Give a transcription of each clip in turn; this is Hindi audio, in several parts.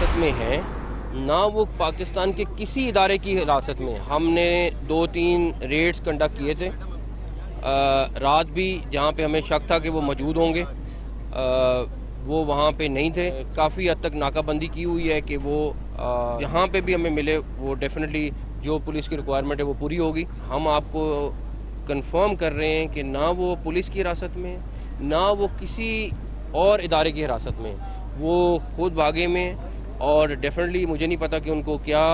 हिरासत में हैं, ना वो पाकिस्तान के किसी इदारे की हिरासत में। हमने 2-3 रेड्स कंडक्ट किए थे, रात भी जहाँ पे हमें शक था कि वो मौजूद होंगे, वो वहाँ पे नहीं थे। काफ़ी हद तक नाकाबंदी की हुई है कि वो जहाँ पे भी हमें मिले वो डेफिनेटली जो पुलिस की रिक्वायरमेंट है वो पूरी होगी। हम आपको कंफर्म कर रहे हैं कि ना वो पुलिस की हिरासत में, ना वो किसी और इदारे की हिरासत में, वो खुद भागे में। और डेफिनेटली मुझे नहीं पता कि उनको क्या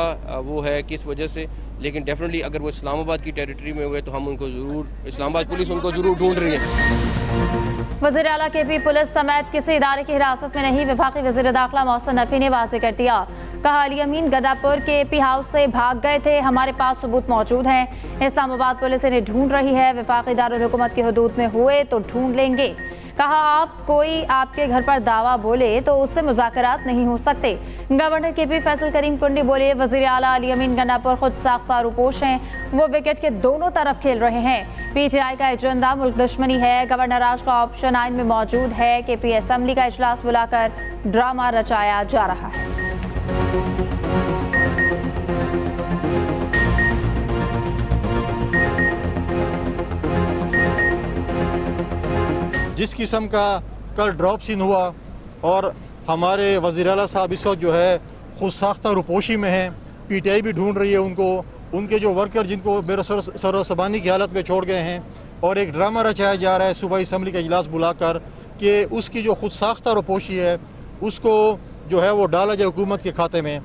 वो है, किस वजह से, लेकिन डेफिनेटली अगर वो इस्लामाबाद की टेरिटरी में हुए तो हम उनको ज़रूर, इस्लामाबाद पुलिस उनको ज़रूर ढूंढ रही है। वज़ीर आला केपी पुलिस समेत किसी इदारे की हिरासत में नहीं, वफाकी वज़ीर दाखिला मोहसिन नकवी ने वाज़ेह कर दिया। कहा, अली अमीन गंडापुर के पी हाउस से भाग गए थे, हमारे पास सबूत मौजूद हैं। इस्लामाबाद पुलिस इन्हें ढूंढ रही है, वफाकी दारुल हुकूमत की हदूद में हुए तो ढूंढ लेंगे। कहा, आप कोई आपके घर पर दावा बोले तो उससे मुज़ाकरात नहीं हो सकते। गवर्नर केपी फैसल करीम कुंडी बोले, वज़ीर आला अली अमीन गंडापुर खुद साख्ता रूपोश हैं, वो विकेट के दोनों तरफ खेल रहे हैं। PTI का एजेंडा मुल्क दुश्मनी है। गवर्नर राज का ऑप्शन आइन में मौजूद है। KP असेंबली का इजलास बुलाकर ड्रामा रचाया जा रहा है। जिस किस्म का कल ड्रॉप सीन हुआ और हमारे वज़ीर आला साहब इस वक्त जो है खुद साख्ता रुपोशी में हैं, PTI भी ढूंढ रही है उनको, उनके जो वर्कर जिनको बेरसबानी की हालत में छोड़ गए हैं, और एक ड्रामा रचाया जा रहा है सुबह असम्बली का इजलास बुलाकर कि उसकी जो खुद साख्ता रुपोशी है उसको जो है वो डाला जाए हुकूमत के खाते में।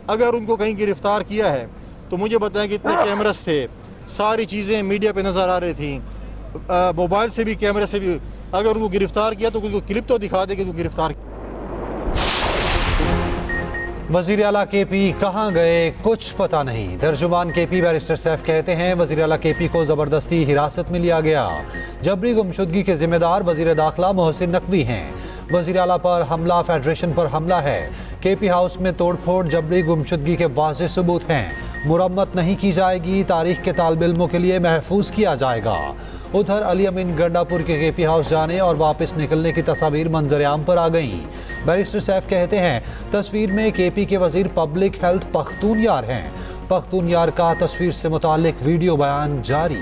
अगर उनको कहीं गिरफ्तार किया है तो मुझे बताएं कि इतने कैमरास थे, सारी चीज़ें मीडिया पे नज़र आ रही थी, मोबाइल से भी कैमरे से भी। अगर उनको गिरफ्तार किया तो उनको क्लिप तो दिखा दे कि उनको गिरफ्तार किया। वज़ीर आला केपी कहाँ गए कुछ पता नहीं। तर्जुमान केपी बैरिस्टर सैफ कहते हैं, वज़ीर आला केपी को ज़बरदस्ती हिरासत में लिया गया। जबरी गुमशुदगी के जिम्मेदार वज़ीर दाखिला मोहसिन नकवी हैं। वज़ीर आला पर हमला फेडरेशन पर हमला है। केपी हाउस में तोड़फोड़ जबरी गुमशुदगी के वाज़ेह सबूत हैं। मुरम्मत नहीं की जाएगी, तारीख के तालिब इल्मों के लिए महफूज किया जाएगा। उधर अली अमीन गंडापुर के केपी हाउस जाने और वापस निकलने की तस्वीर मंजर-ए-आम पर आ गईं। बैरिस्टर सैफ कहते हैं, तस्वीर में केपी के वजीर पब्लिक हेल्थ पख्तूनयार हैं। पख्तूनयार का तस्वीर से मुतालिक वीडियो बयान जारी।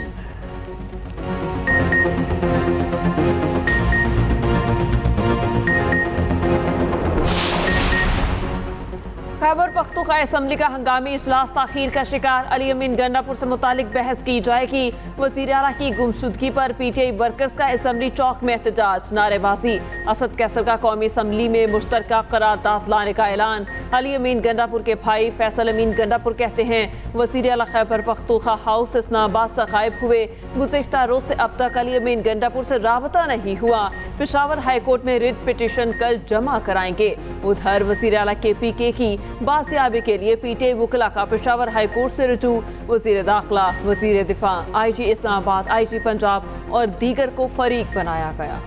खैबर पख्तूनख्वा असेंबली का हंगामी इजलास ताखीर का शिकार। अली अमीन गंडापुर से मुतालिक बहस की जाएगी। वज़ीर आला की गुमशुदगी पर PTI वर्कर्स का असेंबली चौक में एहतजाज, नारेबाजी। असद कैसर का कौमी असेंबली में मुश्तरका करारदाद लाने का ऐलान। अली अमीन गंडापुर के भाई फैसल अमीन गंडापुर कहते हैं, वज़ीर आला खैबर पख्तूनख्वा हाउस इस्लामाबाद से गायब हुए। गुज़िश्ता रोज से अब तक अली अमीन गंडापुर से राबता नहीं हुआ। पेशावर हाई कोर्ट में रिट पिटीशन कल जमा कराएंगे। उधर वज़ीर आला KPK की बासियाबी के लिए PTI वकला का पेशावर हाई कोर्ट से रुजू। वज़ीर दाखिला, वज़ीर दिफा, IG इस्लामाबाद, IG पंजाब और दीगर को फरीक बनाया गया।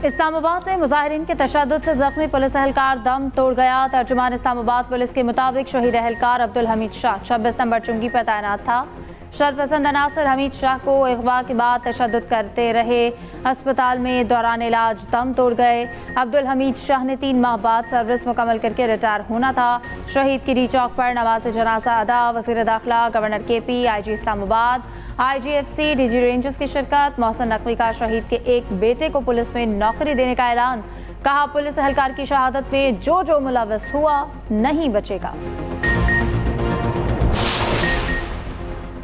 इस्लामाबाद में मुजाहिरीन के तशद्दुद से जख्मी पुलिस एहलकार दम तोड़ गया। तर्जुमान इस्लामाबाद पुलिस के मुताबिक शहीद एहलकार अब्दुल हमीद शाह 26 नंबर चुंगी पर तैनात था। शरपसंद अनासर हमीद शाह को अगवा के बाद तशद्दुद करते रहे। अस्पताल में दौरान इलाज दम तोड़ गए। अब्दुल हमीद शाह ने 3 माह बाद सर्विस मुकम्मल करके रिटायर होना था। शहीद की डी चौक पर नमाज जनाजा अदा। वज़ीर दाखिला, governor KP, IG Islamabad, IGFC, DG rangers की शिरकत। मोहसिन नकवी का शहीद के एक बेटे को पुलिस में नौकरी देने का ऐलान। कहा, पुलिस एहलकार की शहादत में जो मुलव्वस हुआ नहीं बचेगा।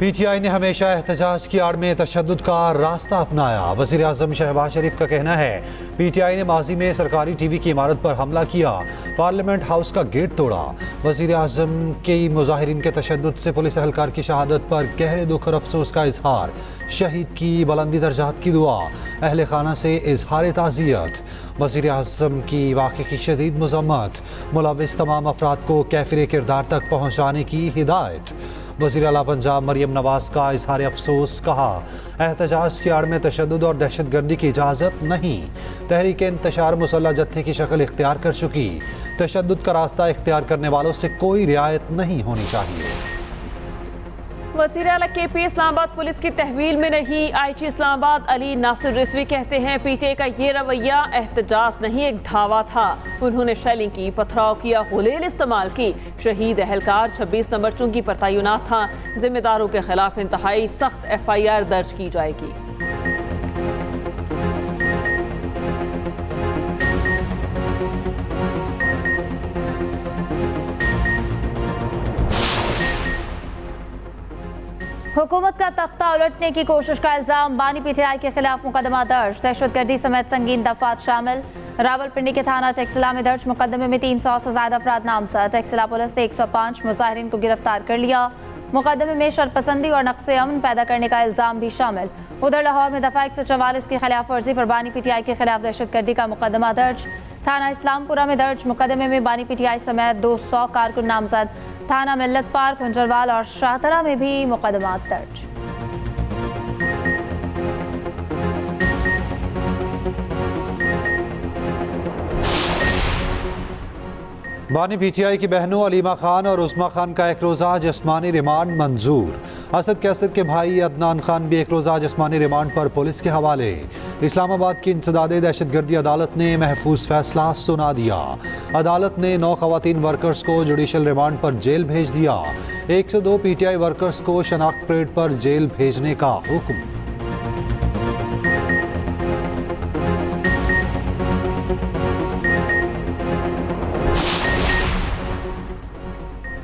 PTI ने हमेशा एहतजाज की आड़ में तशद्दुद का रास्ता अपनाया। वज़ीर आज़म शहबाज शरीफ का कहना है, PTI ने माजी में सरकारी TV की इमारत पर हमला किया, पार्लियामेंट हाउस का गेट तोड़ा। वज़ीर आज़म के मुजाहिरीन के तशद्दुद से पुलिस एहलकार की शहादत पर गहरे दुख और अफसोस का इजहार। शहीद की बुलंदी दर्जात की दुआ। अहले खाना से इजहार ताज़ियत। वज़ीर आज़म की वाक़े की शदीद मज़म्मत। मुलव्विस तमाम अफराद को कैफिर किरदार तक पहुँचाने की हिदायत। वज़ीर आला पंजाब मरियम नवाज का इजहार अफसोस। कहा, एहतजाज की आड़ में तशद्दुद और दहशतगर्दी की इजाज़त नहीं। तहरीक इंतशार मुसल्लह जत्थे की शक्ल इख्तियार कर चुकी। तशद्दुद का रास्ता इख्तियार करने वालों से कोई रियायत नहीं होनी चाहिए। वज़ीर आला KP इस्लामाबाद पुलिस की तहवील में नहीं। IG इस्लामाबाद अली नासिर रिजवी कहते हैं PTI का ये रवैया एहतजाज नहीं एक धावा था। उन्होंने शेलिंग की, पथराव किया, गुलेल इस्तेमाल की। शहीद अहलकार 26 नंबर चुंगी पर तैनात था। जिम्मेदारों के खिलाफ इंतहाई सख्त FIR दर्ज की जाएगी। हुकूमत का तख्ता उलटने की कोशिश का इल्जाम, बानी PTI के खिलाफ मुकदमा दर्ज। दहशतगर्दी समेत संगीन दफात शामिल। रावलपिंडी के थाना टेक्सिला में दर्ज मुकदमे में 300 से ज्यादा अफराद नामजद। टेक्सिला पुलिस ने 105 मुजाहिरीन को गिरफ्तार कर लिया। मुकदमे में शरपसंदी और नक्से अमन पैदा करने का इल्जाम भी शामिल। उधर लाहौर में दफा 144 की खिलाफ वर्जी पर बानी PTI के खिलाफ दहशतगर्दी का मुकदमा दर्ज। थाना इस्लामपुरा में दर्ज मुकदमे में बानी PTI समेत 200 कारकुन नामजद। थाना मिल्लत पार्क, हुंजरवाल और शाहतरा में भी मुकदमा दर्ज। बानी PTI की बहनों अलीमा खान और उस्मा खान का एक रोज़ा जिस्मानी रिमांड मंजूर। असद कैसर के भाई अदनान खान भी एक रोज़ा जिस्मानी रिमांड पर पुलिस के हवाले। इस्लामाबाद की इंसदादे दहशतगर्दी अदालत ने महफूज फैसला सुना दिया। अदालत ने 9 खवातीन वर्कर्स को जुडिशल रिमांड पर जेल भेज दिया। 102 PTI वर्कर्स को शनाख्त परेड पर जेल भेजने का हुक्म।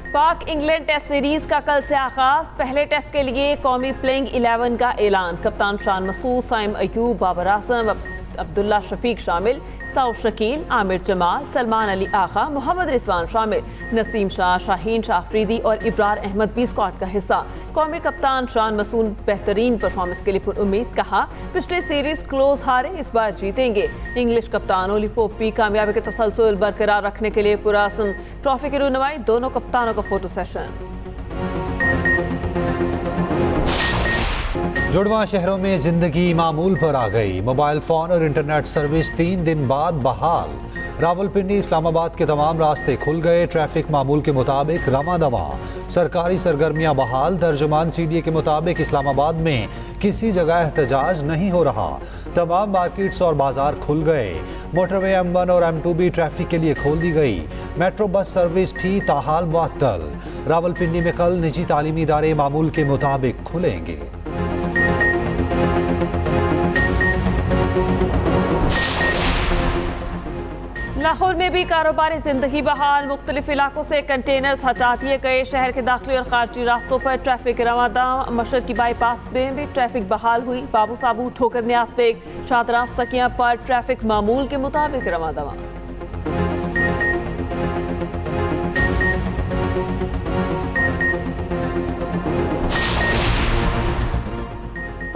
पाक इंग्लैंड टेस्ट सीरीज का कल से आगाज। पहले टेस्ट के लिए कौमी प्लेइंग 11 का ऐलान। कप्तान शान मसूद, साइम अयूब, बाबर आजम, अब्दुल्ला शफीक शामिल। सऊद शकील, आमिर जमाल, सलमान अली आगा, मोहम्मद रिजवान शामिल। नसीम शाह, शाहीन शाह अफरीदी और इब्रार अहमद भी स्क्वाड का हिस्सा। कौमी कप्तान शान मसूद बेहतरीन परफॉर्मेंस के लिए पुरुम्मीद, कहा पिछली सीरीज क्लोज हारे, इस बार जीतेंगे। इंग्लिश कप्तान ओली पोप भी कामयाबी के तसलसल बरकरार रखने के लिए पुरासम। ट्रॉफी की रुनवाई, दोनों कप्तानों का फोटो सेशन। जुड़वा शहरों में जिंदगी मामूल पर आ गई। मोबाइल फोन और इंटरनेट सर्विस 3 दिन बाद बहाल। रावलपिंडी इस्लामाबाद के तमाम रास्ते खुल गए। ट्रैफिक मामूल के मुताबिक रवा दवा। सरकारी सरगर्मियां बहाल। तर्जुमान CDA के मुताबिक इस्लामाबाद में किसी जगह एहतजाज नहीं हो रहा। तमाम मार्केट्स और बाजार खुल गए। मोटरवे M1 और M2 भी ट्रैफिक के लिए खोल दी गई। मेट्रो बस सर्विस भी ताहाल मुअत्तल। रावलपिंडी में कल निजी तालीमी इदारे मामूल के मुताबिक खुलेंगे। लाहौर में भी कारोबारी जिंदगी बहाल। मुख्तलिफ इलाकों से कंटेनर्स हटा दिए गए। शहर के दाखिली और खारजी रास्तों पर ट्रैफिक रवादां। मशरकी बाईपास में भी ट्रैफिक बहाल हुई। बाबू साबू, ठोकर न्यास बेग, शादरा सकिया पर ट्रैफिक मामूल के मुताबिक रवादां।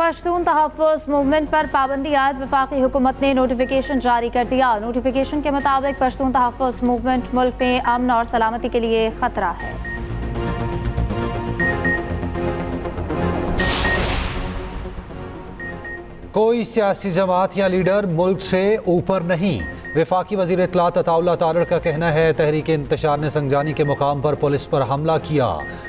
पश्तून तहफ़्फ़ुज़ मूवमेंट पर पाबंदी आयद वफाकी हुकूमत ने नोटिफिकेशन जारी कर दिया। नोटिफिकेशन के मुताबिक पश्तून तहफ़्फ़ुज़ मूवमेंट मुल्क में अमन और सलामती के लिए खतरा है। कोई सियासी जमात या लीडर मुल्क से ऊपर नहीं। वफाकी वज़ीर इत्तलात अताउल्लाह तारड़ का कहना है तहरीक इंतशार ने संगजानी के मुकाम पर पुलिस पर हमला किया।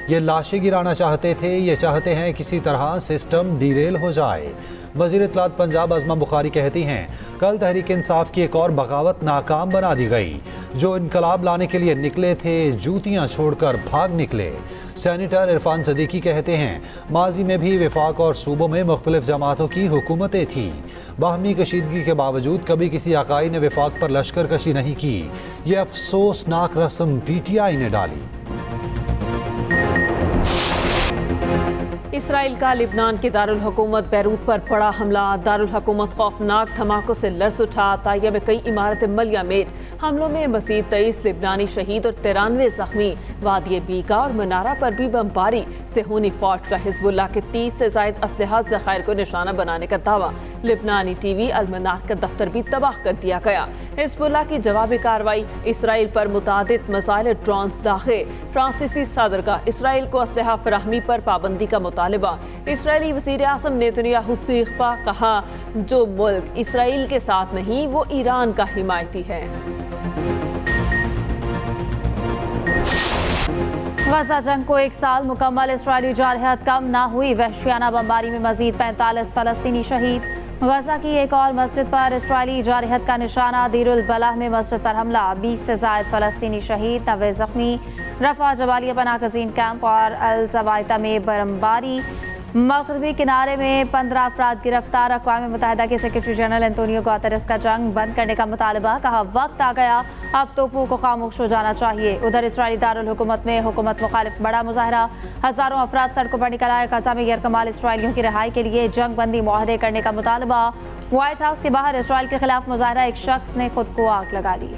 ये लाशें गिराना चाहते थे। ये चाहते हैं किसी तरह सिस्टम डीरेल हो जाए। वज़ीर इत्तलात पंजाब अज़मा बुखारी कहती हैं कल तहरीक इंसाफ की एक और बगावत नाकाम बना दी गई। जो इनकलाब लाने के लिए निकले थे जूतियाँ छोड़कर भाग निकले। सेनेटर इरफान सदीकी कहते हैं माजी में भी वफाक और सूबों में मुख्तलिफ जमातों की हुकूमतें थी। बाहमी कशीदगी के बावजूद कभी किसी आकाई ने वफाक पर लश्कर कशी नहीं की। ये अफसोसनाक रस्म PTI ने डाली। इसराइल का लिबनान के दारुल हुकूमत बैरूत पर बड़ा हमला। दारुल हुकूमत खौफनाक धमाकों से लर्ज़ उठा। ताइया में कई इमारतें मलयामेट। हमलों में मज़ीद 23 लिबनानी शहीद और 93 जख्मी। वादी बीका और मनारा पर भी बमबारी। सेहूनी फौज का हिजबुल्लाह के 30 से ज़ायद असलहा ज़खायर को निशाना बनाने का दावा। लिबनानी TV अल-मनार का दफ्तर भी तबाह कर दिया गया। हिजबुल्लाह की जवाबी कार्रवाई। इसराइल पर मुतादिद मिसाइल ड्रोन्स दाखिल। फ्रांसीसी सदर का इसराइल को असलहा फराहमी पर पाबंदी का मुतालबा। इसराइली वज़ीर आज़म नेतन्याहू से इख्फा, कहा जो मुल्क इसराइल के साथ नहीं वो ईरान का हिमायती है। गजा जंग को 1 साल मुकम्मल, इसराइली जारहत कम ना हुई, वहशियाना बमबारी में मजीद 45 फलस्तीनी शहीद। गजा की एक और मस्जिद पर इसराइली जारहत का निशाना, दीरुल बलाह में मस्जिद पर हमला, 20 से ज़ायद फलस्तीनी शहीद, 90 जख्मी। रफा जबालिया पनाह गज़ीन कैंप और अल ज़वाइता में बमबारी, मगरबी किनारे में 15 अफराद गिरफ्तार। अक़वाम मुत्तहिदा के सेक्रेटरी जनरल एंटोनियो गुतेरेस का जंग बंद करने का मुतालबा, कहा वक्त आ गया अब तोपों को खामोश हो जाना चाहिए। उधर इसराइली दारुल हुकूमत में हुकूमत मुखालिफ बड़ा मुजाहरा, हज़ारों अफराद सड़कों पर निकल आए। गजा में गैरकमाल इसराइलियों की रिहाई के लिए जंग बंदी मुआहदे करने का मुतालबा। व्हाइट हाउस के बाहर इसराइल के खिलाफ मुजाहरा, एक शख्स ने खुद को आग लगा ली।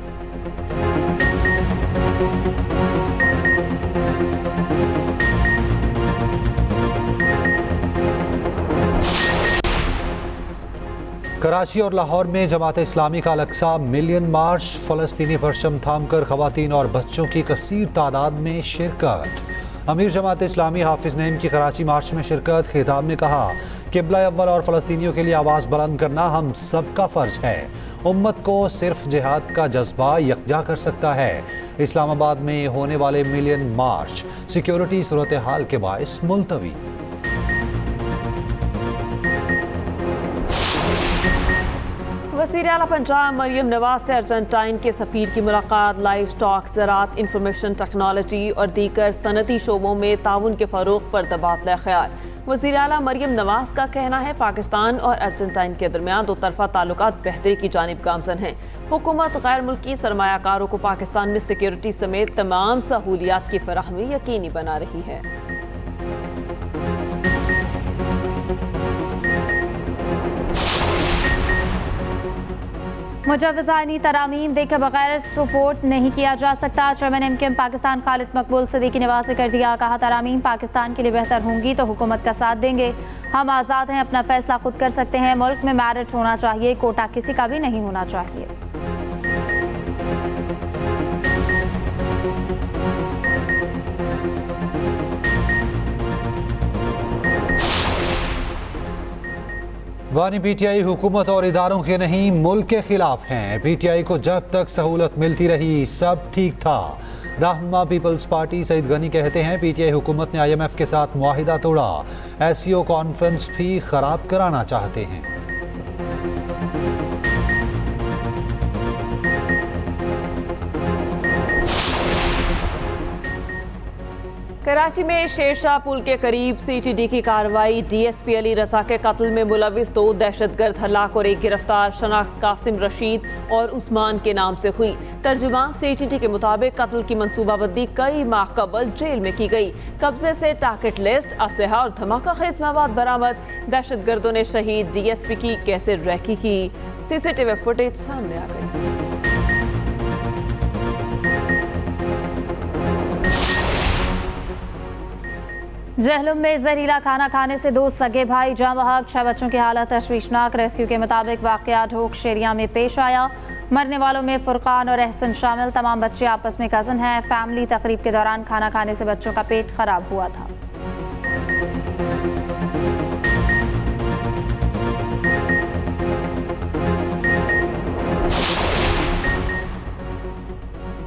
कराची और लाहौर में जमात इस्लामी का अल-अक्सा मिलियन मार्च, फ़लस्तीनी परचम थामकर ख़वातीन और बच्चों की कसीर तादाद में शिरकत। अमीर जमात इस्लामी हाफिज नईम की कराची मार्च में शिरकत, खिताब में कहा क़िबला अव्वल और फ़लस्तीनियों के लिए आवाज़ बुलंद करना हम सबका फ़र्ज है। उम्मत को सिर्फ जिहाद का जज्बा यकजा कर सकता है। इस्लामाबाद में होने वाले मिलियन मार्च सिक्योरिटी सूरत हाल के बायस मुलतवी। वज़ीर आला पंजाब मरियम नवाज से अर्जेंटाइन के सफ़ीर की मुलाकात, लाइव स्टॉक, ज़राअत, इंफॉर्मेशन टेक्नोलॉजी और दीगर सनती शोबों में ताउन के फ़रोग़ पर तबादला ख्याल। वज़ीर आला मरियम नवाज का कहना है पाकिस्तान और अर्जेंटाइन के दरमियान दो तरफ़ा ताल्लुकात बेहतरी की जानिब गामज़न हैं। हुकूमत गैर मुल्की सरमायाकारों को पाकिस्तान में सिक्योरिटी समेत तमाम सहूलियात की फराहमी यकीनी बना रही है। मुजव्वज़ आईनी तरामीम देखे बगैर सपोर्ट नहीं किया जा सकता। चेयरमैन MKM पाकिस्तान खालिद मकबूल सिद्दीकी ने वाज़ेह कर दिया, कहा तरामीम पाकिस्तान के लिए बेहतर होंगी तो हुकूमत का साथ देंगे। हम आज़ाद हैं, अपना फैसला खुद कर सकते हैं। मुल्क में मैरिट होना चाहिए, कोटा किसी का भी नहीं होना चाहिए। बानी PTI हुकूमत और इदारों के नहीं मुल्क के खिलाफ हैं। PTI को जब तक सहूलत मिलती रही सब ठीक था। रहनुमा पीपल्स पार्टी सईद गनी कहते हैं PTI हुकूमत ने IMF के साथ मुआहिदा तोड़ा, SCO कॉन्फ्रेंस भी खराब कराना चाहते हैं। कराची में शेरशाह पुल के करीब CTD की कार्रवाई, DSP अली रजा के कत्ल में मुलविस 2 दहशतगर्द हलाक और एक गिरफ्तार, शनाख्त कासिम रशीद और उस्मान के नाम से हुई। तर्जुमान CTD के मुताबिक कत्ल की मंसूबाबंदी कई माह कबल जेल में की गई। कब्जे से टारगेट लिस्ट, असलहा और धमाका खेज मवाद बरामद। दहशतगर्दों ने शहीद DSP की कैसे रैकी की, CCTV फुटेज सामने आ गई। जहलुम में जहरीला खाना खाने से 2 सगे भाई जाँ बहक, 6 बच्चों की हालत तशवीशनाक। रेस्क्यू के मुताबिक वाकया ढोक शेरिया में पेश आया। मरने वालों में फुरकान और एहसन शामिल। तमाम बच्चे आपस में कज़न हैं। फैमिली तकरीब के दौरान खाना खाने से बच्चों का पेट खराब हुआ था।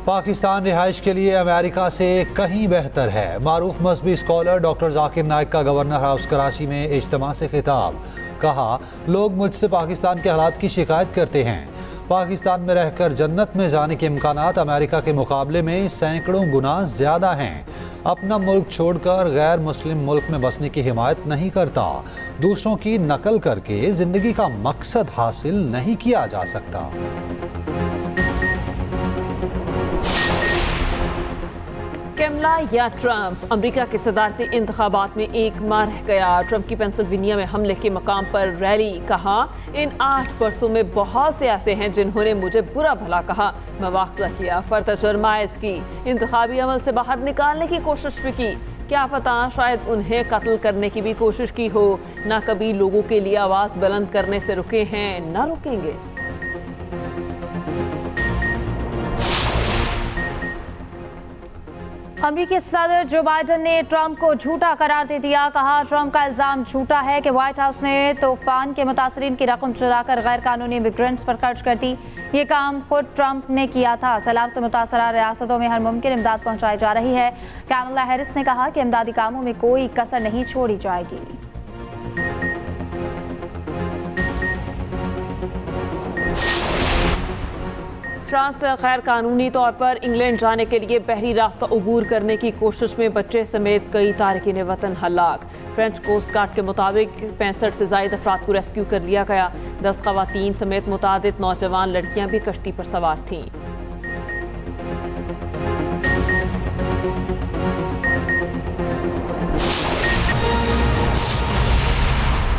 पाकिस्तान रिहाइश के लिए अमेरिका से कहीं बेहतर है। मारूफ मजहबी स्कॉलर डॉक्टर जाकिर नाइक का गवर्नर हाउस कराची में इज्तिमा से खिताब, कहा लोग मुझसे पाकिस्तान के हालात की शिकायत करते हैं। पाकिस्तान में रहकर जन्नत में जाने के इम्कानात अमेरिका के मुकाबले में सैकड़ों गुना ज़्यादा हैं। अपना मुल्क छोड़कर गैर मुस्लिम मुल्क में बसने की हिमायत नहीं करता। दूसरों की नकल करके ज़िंदगी का मकसद हासिल नहीं किया जा सकता। कैमला या ट्रंप, अमेरिका के सदारती इंतखाबात में 1 माह रह गया। ट्रंप की पेंसिल्वेनिया में हमले के मकाम पर रैली, कहा इन 8 बरसों में बहुत से ऐसे हैं जिन्होंने मुझे बुरा भला कहा, मवाख्ज़ा किया, फर्द जरमाइज की, इंतखाबी अमल से बाहर निकालने की कोशिश भी की। क्या पता शायद उन्हें कत्ल करने की भी कोशिश की हो। ना कभी लोगों के लिए आवाज़ बुलंद करने से रुके हैं, ना रुकेंगे। अमेरिकी सदर जो बाइडन ने ट्रंप को झूठा करार दे दिया। कहा, ट्रंप का इल्जाम झूठा है कि व्हाइट हाउस ने तूफान के मुतासरीन की रकम चुराकर गैर कानूनी इमिग्रेंट्स पर खर्च कर दी। ये काम खुद ट्रंप ने किया था। सैलाब से मुतासरा रियासतों में हर मुमकिन इमदाद पहुंचाई जा रही है। कमला हैरिस ने कहा कि इमदादी कामों में कोई कसर नहीं छोड़ी जाएगी। फ्रांस से गैर कानूनी तौर पर इंग्लैंड जाने के लिए बहरी रास्ता अबूर करने की कोशिश में बच्चे समेत कई तारकीन वतन हलाक। फ्रेंच कोस्ट गार्ड के मुताबिक 65 से ज़ायद अफराद को रेस्क्यू कर लिया गया। 10 ख़वातीन समेत मुतादिद नौजवान लड़कियां भी कश्ती पर सवार थीं।